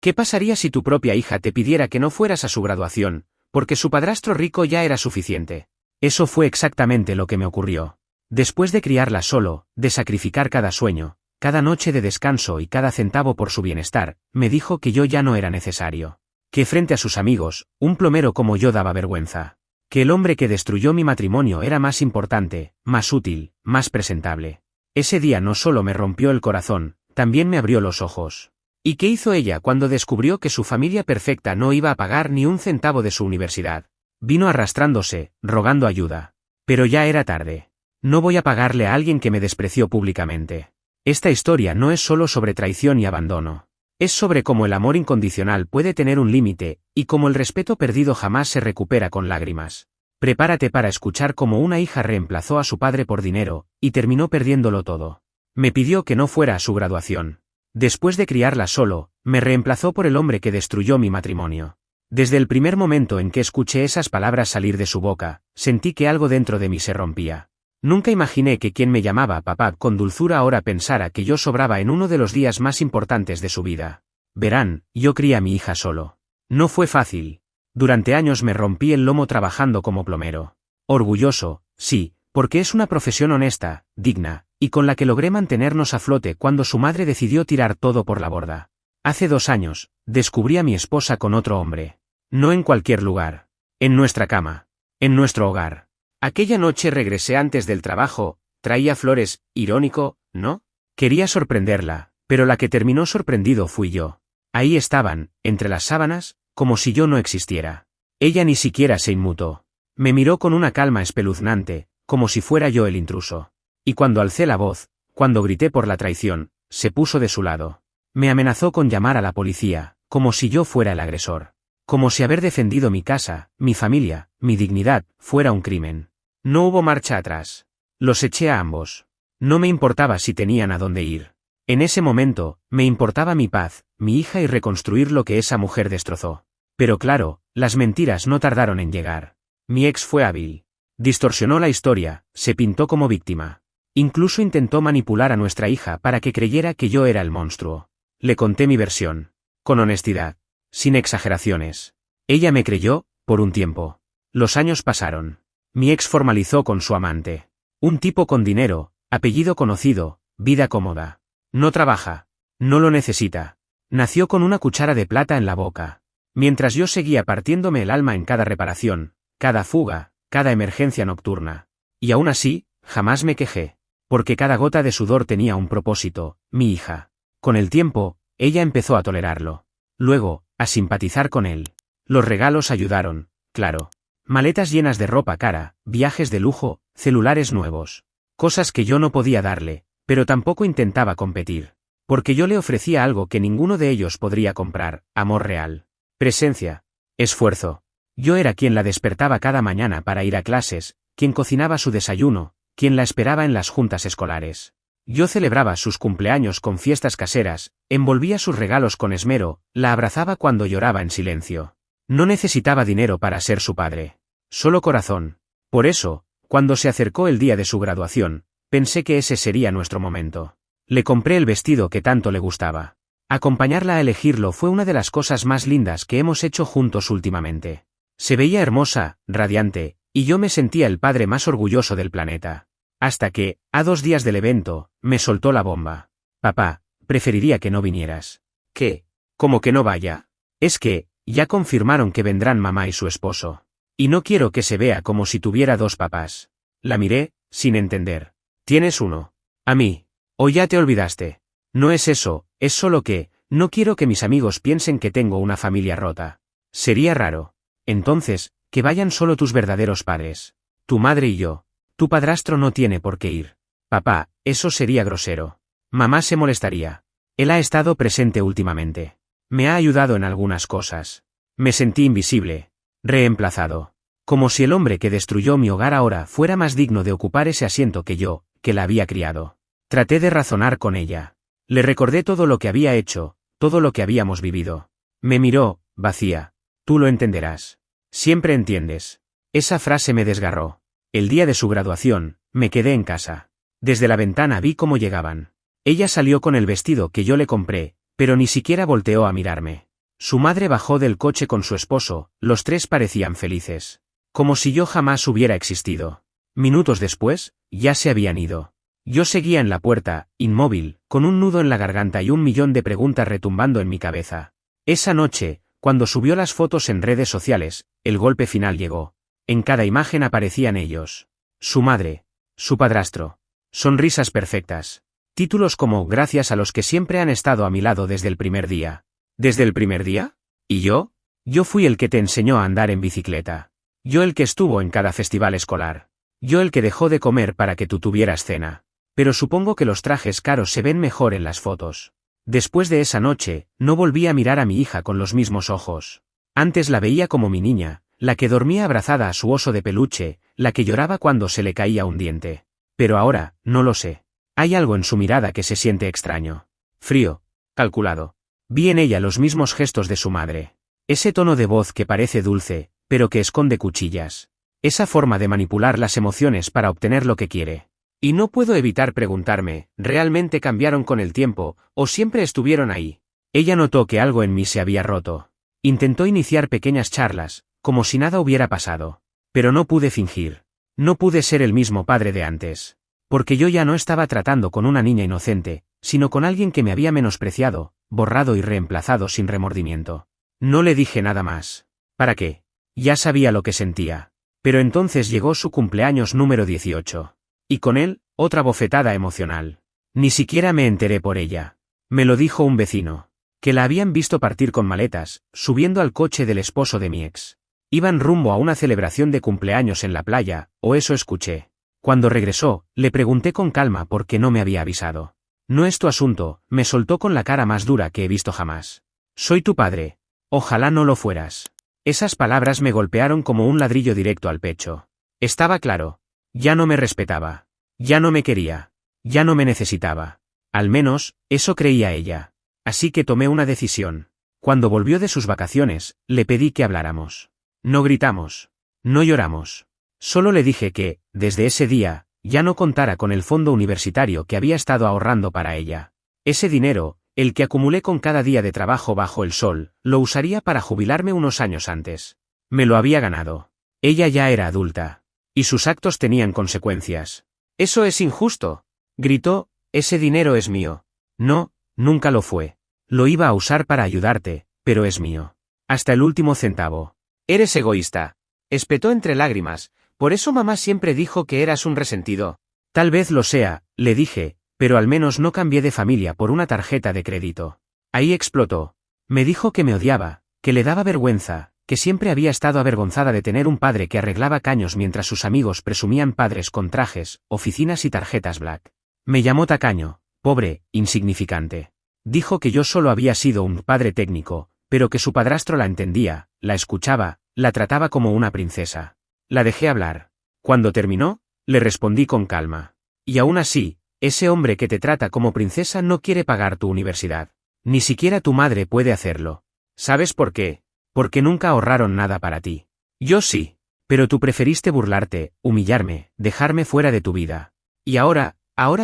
¿Qué pasaría si tu propia hija te pidiera que no fueras a su graduación, porque su padrastro rico ya era suficiente? Eso fue exactamente lo que me ocurrió. Después de criarla solo, de sacrificar cada sueño, cada noche de descanso y cada centavo por su bienestar, me dijo que yo ya no era necesario. Que frente a sus amigos, un plomero como yo daba vergüenza. Que el hombre que destruyó mi matrimonio era más importante, más útil, más presentable. Ese día no solo me rompió el corazón, también me abrió los ojos. ¿Y qué hizo ella cuando descubrió que su familia perfecta no iba a pagar ni un centavo de su universidad? Vino arrastrándose, rogando ayuda. Pero ya era tarde. No voy a pagarle a alguien que me despreció públicamente. Esta historia no es solo sobre traición y abandono. Es sobre cómo el amor incondicional puede tener un límite, y cómo el respeto perdido jamás se recupera con lágrimas. Prepárate para escuchar cómo una hija reemplazó a su padre por dinero, y terminó perdiéndolo todo. Me pidió que no fuera a su graduación. Después de criarla solo, me reemplazó por el hombre que destruyó mi matrimonio. Desde el primer momento en que escuché esas palabras salir de su boca, sentí que algo dentro de mí se rompía. Nunca imaginé que quien me llamaba papá con dulzura ahora pensara que yo sobraba en uno de los días más importantes de su vida. Verán, yo crié a mi hija solo. No fue fácil. Durante años me rompí el lomo trabajando como plomero. Orgulloso, sí, porque es una profesión honesta, digna, y con la que logré mantenernos a flote cuando su madre decidió tirar todo por la borda. Hace 2 años, descubrí a mi esposa con otro hombre. No en cualquier lugar. En nuestra cama. En nuestro hogar. Aquella noche regresé antes del trabajo, traía flores, irónico, ¿no? Quería sorprenderla, pero la que terminó sorprendido fui yo. Ahí estaban, entre las sábanas, como si yo no existiera. Ella ni siquiera se inmutó. Me miró con una calma espeluznante, como si fuera yo el intruso. Y cuando alcé la voz, cuando grité por la traición, se puso de su lado. Me amenazó con llamar a la policía, como si yo fuera el agresor. Como si haber defendido mi casa, mi familia, mi dignidad, fuera un crimen. No hubo marcha atrás. Los eché a ambos. No me importaba si tenían a dónde ir. En ese momento, me importaba mi paz, mi hija y reconstruir lo que esa mujer destrozó. Pero claro, las mentiras no tardaron en llegar. Mi ex fue hábil. Distorsionó la historia, se pintó como víctima. Incluso intentó manipular a nuestra hija para que creyera que yo era el monstruo. Le conté mi versión. Con honestidad. Sin exageraciones. Ella me creyó, por un tiempo. Los años pasaron. Mi ex formalizó con su amante. Un tipo con dinero, apellido conocido, vida cómoda. No trabaja. No lo necesita. Nació con una cuchara de plata en la boca. Mientras yo seguía partiéndome el alma en cada reparación, cada fuga, cada emergencia nocturna. Y aún así, jamás me quejé. Porque cada gota de sudor tenía un propósito, mi hija. Con el tiempo, ella empezó a tolerarlo. Luego, a simpatizar con él. Los regalos ayudaron, claro. Maletas llenas de ropa cara, viajes de lujo, celulares nuevos. Cosas que yo no podía darle, pero tampoco intentaba competir. Porque yo le ofrecía algo que ninguno de ellos podría comprar, amor real. Presencia. Esfuerzo. Yo era quien la despertaba cada mañana para ir a clases, quien cocinaba su desayuno, quien la esperaba en las juntas escolares. Yo celebraba sus cumpleaños con fiestas caseras, envolvía sus regalos con esmero, la abrazaba cuando lloraba en silencio. No necesitaba dinero para ser su padre. Solo corazón. Por eso, cuando se acercó el día de su graduación, pensé que ese sería nuestro momento. Le compré el vestido que tanto le gustaba. Acompañarla a elegirlo fue una de las cosas más lindas que hemos hecho juntos últimamente. Se veía hermosa, radiante, y yo me sentía el padre más orgulloso del planeta. Hasta que, a 2 días del evento, me soltó la bomba. Papá, preferiría que no vinieras. ¿Qué? ¿Cómo que no vaya? Es que, ya confirmaron que vendrán mamá y su esposo. Y no quiero que se vea como si tuviera 2 papás. La miré, sin entender. ¿Tienes uno? A mí. ¿O ya te olvidaste? No es eso, es solo que, no quiero que mis amigos piensen que tengo una familia rota. Sería raro. Entonces, que vayan solo tus verdaderos padres. Tu madre y yo. Tu padrastro no tiene por qué ir. Papá, eso sería grosero. Mamá se molestaría. Él ha estado presente últimamente. Me ha ayudado en algunas cosas. Me sentí invisible. Reemplazado. Como si el hombre que destruyó mi hogar ahora fuera más digno de ocupar ese asiento que yo, que la había criado. Traté de razonar con ella. Le recordé todo lo que había hecho, todo lo que habíamos vivido. Me miró, vacía. Tú lo entenderás. Siempre entiendes. Esa frase me desgarró. El día de su graduación, me quedé en casa. Desde la ventana vi cómo llegaban. Ella salió con el vestido que yo le compré, pero ni siquiera volteó a mirarme. Su madre bajó del coche con su esposo, los tres parecían felices. Como si yo jamás hubiera existido. Minutos después, ya se habían ido. Yo seguía en la puerta, inmóvil, con un nudo en la garganta y un millón de preguntas retumbando en mi cabeza. Esa noche, cuando subió las fotos en redes sociales, el golpe final llegó. En cada imagen aparecían ellos. Su madre. Su padrastro. Sonrisas perfectas. Títulos como gracias a los que siempre han estado a mi lado desde el primer día. ¿Desde el primer día? ¿Y yo? Yo fui el que te enseñó a andar en bicicleta. Yo el que estuvo en cada festival escolar. Yo el que dejó de comer para que tú tuvieras cena. Pero supongo que los trajes caros se ven mejor en las fotos. Después de esa noche, no volví a mirar a mi hija con los mismos ojos. Antes la veía como mi niña, la que dormía abrazada a su oso de peluche, la que lloraba cuando se le caía un diente. Pero ahora, no lo sé. Hay algo en su mirada que se siente extraño. Frío. Calculado. Vi en ella los mismos gestos de su madre. Ese tono de voz que parece dulce, pero que esconde cuchillas. Esa forma de manipular las emociones para obtener lo que quiere. Y no puedo evitar preguntarme, ¿realmente cambiaron con el tiempo, o siempre estuvieron ahí? Ella notó que algo en mí se había roto. Intentó iniciar pequeñas charlas, como si nada hubiera pasado. Pero no pude fingir. No pude ser el mismo padre de antes. Porque yo ya no estaba tratando con una niña inocente, sino con alguien que me había menospreciado, borrado y reemplazado sin remordimiento. No le dije nada más. ¿Para qué? Ya sabía lo que sentía. Pero entonces llegó su cumpleaños número 18. Y con él, otra bofetada emocional. Ni siquiera me enteré por ella. Me lo dijo un vecino. Que la habían visto partir con maletas, subiendo al coche del esposo de mi ex. Iban rumbo a una celebración de cumpleaños en la playa, o eso escuché. Cuando regresó, le pregunté con calma por qué no me había avisado. No es tu asunto, me soltó con la cara más dura que he visto jamás. Soy tu padre. Ojalá no lo fueras. Esas palabras me golpearon como un ladrillo directo al pecho. Estaba claro. Ya no me respetaba. Ya no me quería. Ya no me necesitaba. Al menos, eso creía ella. Así que tomé una decisión. Cuando volvió de sus vacaciones, le pedí que habláramos. No gritamos. No lloramos. Solo le dije que, desde ese día, ya no contara con el fondo universitario que había estado ahorrando para ella. Ese dinero, el que acumulé con cada día de trabajo bajo el sol, lo usaría para jubilarme unos años antes. Me lo había ganado. Ella ya era adulta. Y sus actos tenían consecuencias. «Eso es injusto», gritó, «ese dinero es mío». No, nunca lo fue. Lo iba a usar para ayudarte, pero es mío. Hasta el último centavo. «Eres egoísta», espetó entre lágrimas, «por eso mamá siempre dijo que eras un resentido». Tal vez lo sea, le dije, pero al menos no cambié de familia por una tarjeta de crédito. Ahí explotó. Me dijo que me odiaba, que le daba vergüenza, que siempre había estado avergonzada de tener un padre que arreglaba caños mientras sus amigos presumían padres con trajes, oficinas y tarjetas black. Me llamó tacaño, pobre, insignificante. Dijo que yo solo había sido un padre técnico, pero que su padrastro la entendía, la escuchaba, la trataba como una princesa. La dejé hablar. Cuando terminó, le respondí con calma. Y aún así, ese hombre que te trata como princesa no quiere pagar tu universidad. Ni siquiera tu madre puede hacerlo. ¿Sabes por qué? Porque nunca ahorraron nada para ti. Yo sí. Pero tú preferiste burlarte, humillarme, dejarme fuera de tu vida. Y ahora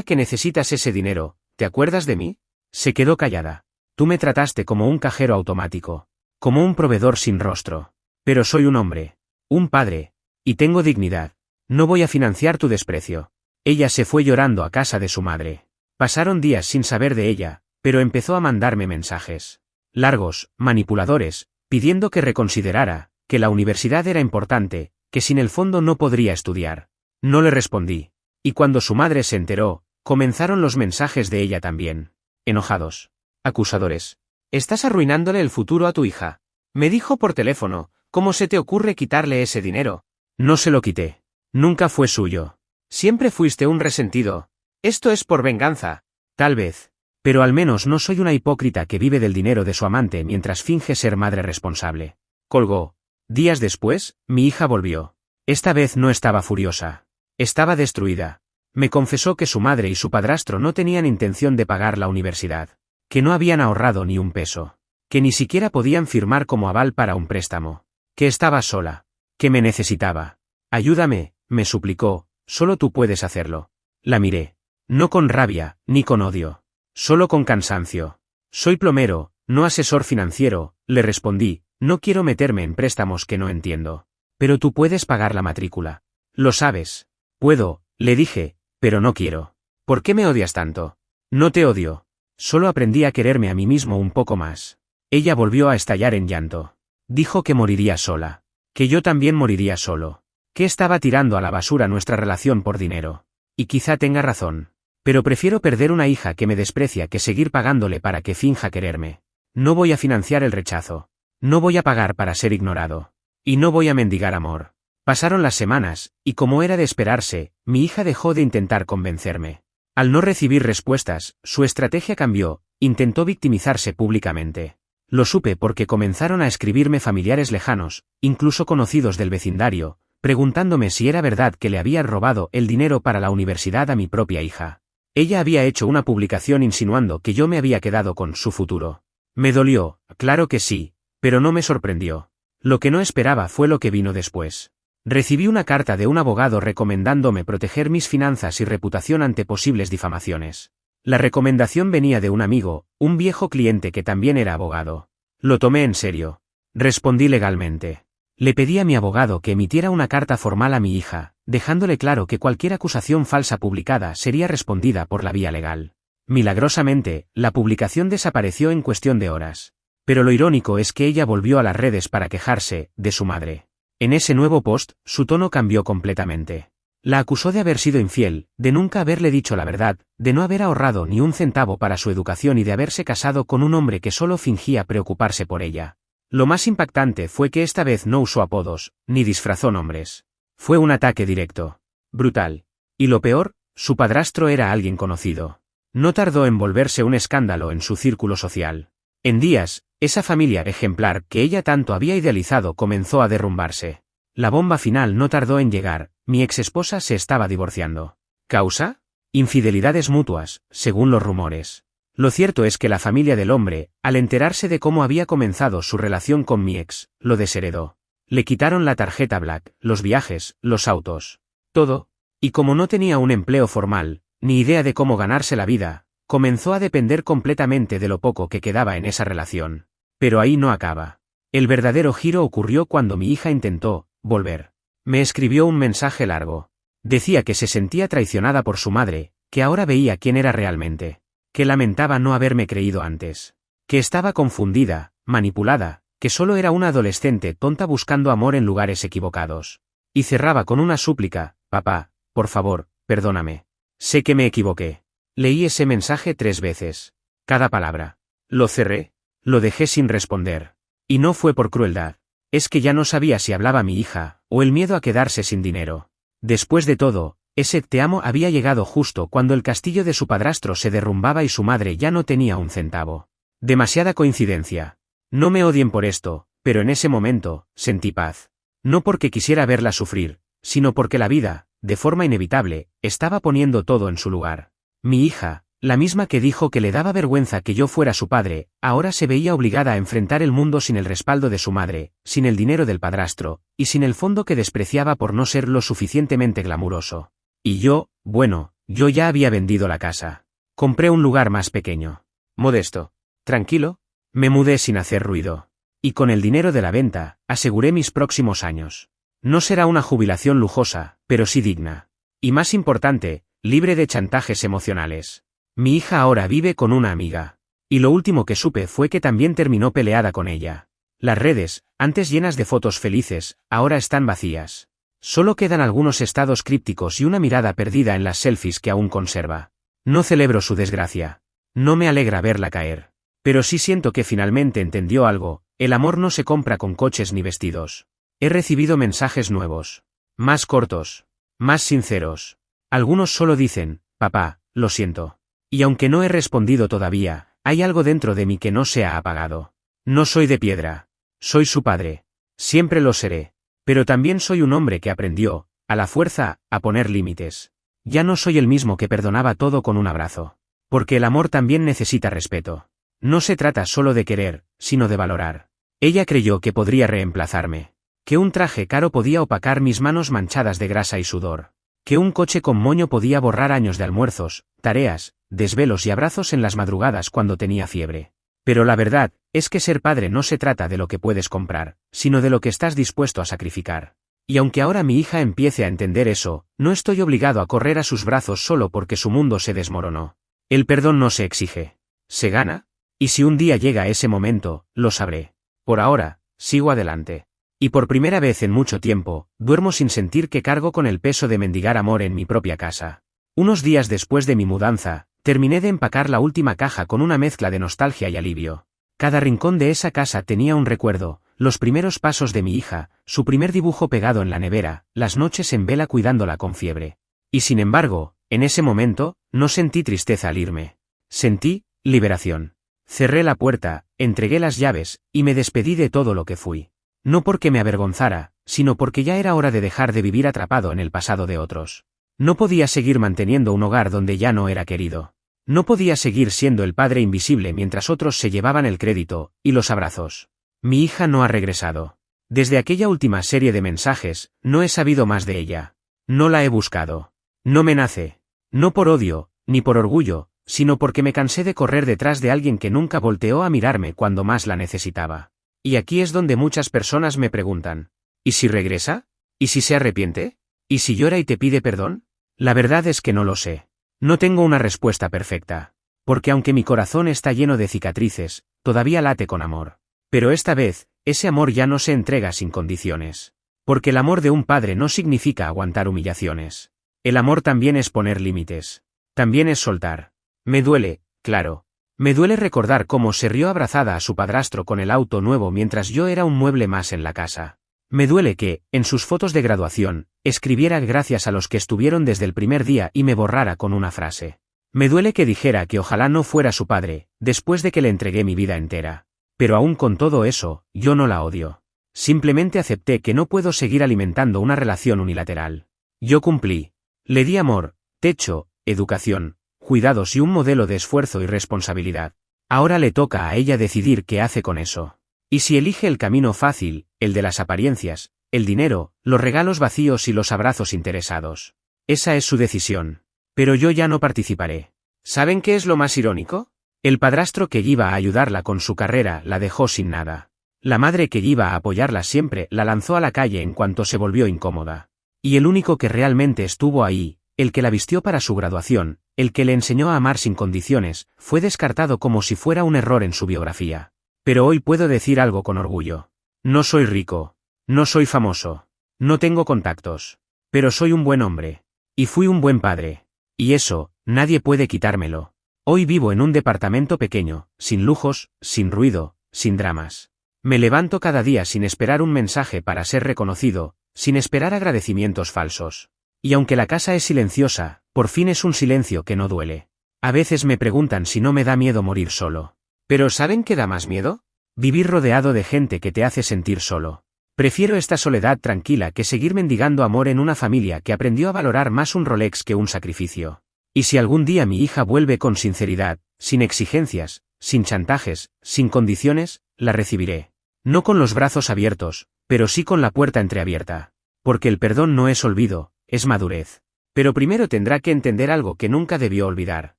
que necesitas ese dinero, ¿te acuerdas de mí? Se quedó callada. Tú me trataste como un cajero automático. Como un proveedor sin rostro. Pero soy un hombre. Un padre. Y tengo dignidad. No voy a financiar tu desprecio. Ella se fue llorando a casa de su madre. Pasaron días sin saber de ella, pero empezó a mandarme mensajes. Largos, manipuladores, pidiendo que reconsiderara, que la universidad era importante, que sin el fondo no podría estudiar. No le respondí. Y cuando su madre se enteró, comenzaron los mensajes de ella también. Enojados. Acusadores. Estás arruinándole el futuro a tu hija. Me dijo por teléfono, ¿cómo se te ocurre quitarle ese dinero? No se lo quité. Nunca fue suyo. Siempre fuiste un resentido. Esto es por venganza. Tal vez. Pero al menos no soy una hipócrita que vive del dinero de su amante mientras finge ser madre responsable. Colgó. Días después, mi hija volvió. Esta vez no estaba furiosa. Estaba destruida. Me confesó que su madre y su padrastro no tenían intención de pagar la universidad. Que no habían ahorrado ni un peso. Que ni siquiera podían firmar como aval para un préstamo. Que estaba sola. Que me necesitaba. Ayúdame, me suplicó, solo tú puedes hacerlo. La miré. No con rabia, ni con odio. Solo con cansancio. Soy plomero, no asesor financiero, Le respondí, no quiero meterme en préstamos que no entiendo. Pero tú puedes pagar la matrícula. Lo sabes. Puedo, le dije, pero no quiero. ¿Por qué me odias tanto? No te odio. Solo aprendí a quererme a mí mismo un poco más. Ella volvió a estallar en llanto. Dijo que moriría sola. Que yo también moriría solo. Que estaba tirando a la basura nuestra relación por dinero. Y quizá tenga razón. Pero prefiero perder una hija que me desprecia que seguir pagándole para que finja quererme. No voy a financiar el rechazo. No voy a pagar para ser ignorado. Y no voy a mendigar amor. Pasaron las semanas, y como era de esperarse, mi hija dejó de intentar convencerme. Al no recibir respuestas, su estrategia cambió, intentó victimizarse públicamente. Lo supe porque comenzaron a escribirme familiares lejanos, incluso conocidos del vecindario, preguntándome si era verdad que le había robado el dinero para la universidad a mi propia hija. Ella había hecho una publicación insinuando que yo me había quedado con su futuro. Me dolió, claro que sí, pero no me sorprendió. Lo que no esperaba fue lo que vino después. Recibí una carta de un abogado recomendándome proteger mis finanzas y reputación ante posibles difamaciones. La recomendación venía de un amigo, un viejo cliente que también era abogado. Lo tomé en serio. Respondí legalmente. Le pedí a mi abogado que emitiera una carta formal a mi hija, dejándole claro que cualquier acusación falsa publicada sería respondida por la vía legal. Milagrosamente, la publicación desapareció en cuestión de horas. Pero lo irónico es que ella volvió a las redes para quejarse de su madre. En ese nuevo post, su tono cambió completamente. La acusó de haber sido infiel, de nunca haberle dicho la verdad, de no haber ahorrado ni un centavo para su educación y de haberse casado con un hombre que solo fingía preocuparse por ella. Lo más impactante fue que esta vez no usó apodos, ni disfrazó nombres. Fue un ataque directo. Brutal. Y lo peor, su padrastro era alguien conocido. No tardó en volverse un escándalo en su círculo social. En días, esa familia ejemplar que ella tanto había idealizado comenzó a derrumbarse. La bomba final no tardó en llegar, mi exesposa se estaba divorciando. ¿Causa? Infidelidades mutuas, según los rumores. Lo cierto es que la familia del hombre, al enterarse de cómo había comenzado su relación con mi ex, lo desheredó. Le quitaron la tarjeta Black, los viajes, los autos. Todo. Y como no tenía un empleo formal, ni idea de cómo ganarse la vida, comenzó a depender completamente de lo poco que quedaba en esa relación. Pero ahí no acaba. El verdadero giro ocurrió cuando mi hija intentó volver. Me escribió un mensaje largo. Decía que se sentía traicionada por su madre, que ahora veía quién era realmente, que lamentaba no haberme creído antes, que estaba confundida, manipulada, que solo era una adolescente tonta buscando amor en lugares equivocados. Y cerraba con una súplica: papá, por favor, perdóname. Sé que me equivoqué. Leí ese mensaje 3 veces. Cada palabra. Lo cerré. Lo dejé sin responder. Y no fue por crueldad. Es que ya no sabía si hablaba mi hija, o el miedo a quedarse sin dinero. Después de todo, ese te amo había llegado justo cuando el castillo de su padrastro se derrumbaba y su madre ya no tenía un centavo. Demasiada coincidencia. No me odien por esto, pero en ese momento, sentí paz. No porque quisiera verla sufrir, sino porque la vida, de forma inevitable, estaba poniendo todo en su lugar. Mi hija, la misma que dijo que le daba vergüenza que yo fuera su padre, ahora se veía obligada a enfrentar el mundo sin el respaldo de su madre, sin el dinero del padrastro, y sin el fondo que despreciaba por no ser lo suficientemente glamuroso. Y yo, bueno, yo ya había vendido la casa. Compré un lugar más pequeño. Modesto. Tranquilo. Me mudé sin hacer ruido. Y con el dinero de la venta, aseguré mis próximos años. No será una jubilación lujosa, pero sí digna. Y más importante, libre de chantajes emocionales. Mi hija ahora vive con una amiga. Y lo último que supe fue que también terminó peleada con ella. Las redes, antes llenas de fotos felices, ahora están vacías. Solo quedan algunos estados crípticos y una mirada perdida en las selfies que aún conserva. No celebro su desgracia. No me alegra verla caer. Pero sí siento que finalmente entendió algo: el amor no se compra con coches ni vestidos. He recibido mensajes nuevos. Más cortos. Más sinceros. Algunos solo dicen: papá, lo siento. Y aunque no he respondido todavía, hay algo dentro de mí que no se ha apagado. No soy de piedra. Soy su padre. Siempre lo seré. Pero también soy un hombre que aprendió, a la fuerza, a poner límites. Ya no soy el mismo que perdonaba todo con un abrazo. Porque el amor también necesita respeto. No se trata solo de querer, sino de valorar. Ella creyó que podría reemplazarme. Que un traje caro podía opacar mis manos manchadas de grasa y sudor. Que un coche con moño podía borrar años de almuerzos, tareas, desvelos y abrazos en las madrugadas cuando tenía fiebre. Pero la verdad, es que ser padre no se trata de lo que puedes comprar, sino de lo que estás dispuesto a sacrificar. Y aunque ahora mi hija empiece a entender eso, no estoy obligado a correr a sus brazos solo porque su mundo se desmoronó. El perdón no se exige. ¿Se gana? Y si un día llega ese momento, lo sabré. Por ahora, sigo adelante. Y por primera vez en mucho tiempo, duermo sin sentir que cargo con el peso de mendigar amor en mi propia casa. Unos días después de mi mudanza, terminé de empacar la última caja con una mezcla de nostalgia y alivio. Cada rincón de esa casa tenía un recuerdo, los primeros pasos de mi hija, su primer dibujo pegado en la nevera, las noches en vela cuidándola con fiebre. Y sin embargo, en ese momento, no sentí tristeza al irme. Sentí liberación. Cerré la puerta, entregué las llaves, y me despedí de todo lo que fui. No porque me avergonzara, sino porque ya era hora de dejar de vivir atrapado en el pasado de otros. No podía seguir manteniendo un hogar donde ya no era querido. No podía seguir siendo el padre invisible mientras otros se llevaban el crédito y los abrazos. Mi hija no ha regresado. Desde aquella última serie de mensajes, no he sabido más de ella. No la he buscado. No me nace. No por odio, ni por orgullo, sino porque me cansé de correr detrás de alguien que nunca volteó a mirarme cuando más la necesitaba. Y aquí es donde muchas personas me preguntan, ¿y si regresa? ¿Y si se arrepiente? ¿Y si llora y te pide perdón? La verdad es que no lo sé. No tengo una respuesta perfecta. Porque aunque mi corazón está lleno de cicatrices, todavía late con amor. Pero esta vez, ese amor ya no se entrega sin condiciones. Porque el amor de un padre no significa aguantar humillaciones. El amor también es poner límites. También es soltar. Me duele, claro. Me duele recordar cómo se rió abrazada a su padrastro con el auto nuevo mientras yo era un mueble más en la casa. Me duele que, en sus fotos de graduación, escribiera gracias a los que estuvieron desde el primer día y me borrara con una frase. Me duele que dijera que ojalá no fuera su padre, después de que le entregué mi vida entera. Pero aún con todo eso, yo no la odio. Simplemente acepté que no puedo seguir alimentando una relación unilateral. Yo cumplí. Le di amor, techo, educación, cuidados y un modelo de esfuerzo y responsabilidad. Ahora le toca a ella decidir qué hace con eso. Y si elige el camino fácil, el de las apariencias, el dinero, los regalos vacíos y los abrazos interesados. Esa es su decisión. Pero yo ya no participaré. ¿Saben qué es lo más irónico? El padrastro que iba a ayudarla con su carrera la dejó sin nada. La madre que iba a apoyarla siempre la lanzó a la calle en cuanto se volvió incómoda. Y el único que realmente estuvo ahí, el que la vistió para su graduación, el que le enseñó a amar sin condiciones, fue descartado como si fuera un error en su biografía. Pero hoy puedo decir algo con orgullo. No soy rico. No soy famoso. No tengo contactos. Pero soy un buen hombre. Y fui un buen padre. Y eso, nadie puede quitármelo. Hoy vivo en un departamento pequeño, sin lujos, sin ruido, sin dramas. Me levanto cada día sin esperar un mensaje para ser reconocido, sin esperar agradecimientos falsos. Y aunque la casa es silenciosa, por fin es un silencio que no duele. A veces me preguntan si no me da miedo morir solo. ¿Pero saben qué da más miedo? Vivir rodeado de gente que te hace sentir solo. Prefiero esta soledad tranquila que seguir mendigando amor en una familia que aprendió a valorar más un Rolex que un sacrificio. Y si algún día mi hija vuelve con sinceridad, sin exigencias, sin chantajes, sin condiciones, la recibiré. No con los brazos abiertos, pero sí con la puerta entreabierta. Porque el perdón no es olvido, es madurez. Pero primero tendrá que entender algo que nunca debió olvidar.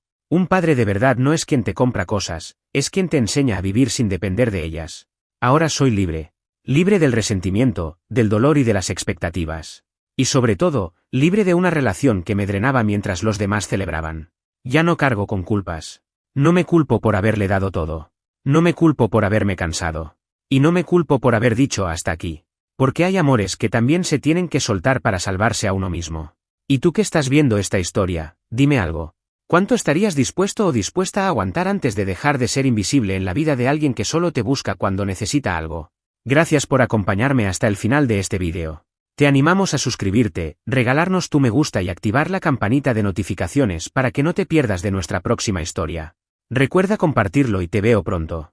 Un padre de verdad no es quien te compra cosas, es quien te enseña a vivir sin depender de ellas. Ahora soy libre. Libre del resentimiento, del dolor y de las expectativas. Y sobre todo, libre de una relación que me drenaba mientras los demás celebraban. Ya no cargo con culpas. No me culpo por haberle dado todo. No me culpo por haberme cansado. Y no me culpo por haber dicho hasta aquí. Porque hay amores que también se tienen que soltar para salvarse a uno mismo. Y tú que estás viendo esta historia, dime algo. ¿Cuánto estarías dispuesto o dispuesta a aguantar antes de dejar de ser invisible en la vida de alguien que solo te busca cuando necesita algo? Gracias por acompañarme hasta el final de este vídeo. Te animamos a suscribirte, regalarnos tu me gusta y activar la campanita de notificaciones para que no te pierdas de nuestra próxima historia. Recuerda compartirlo y te veo pronto.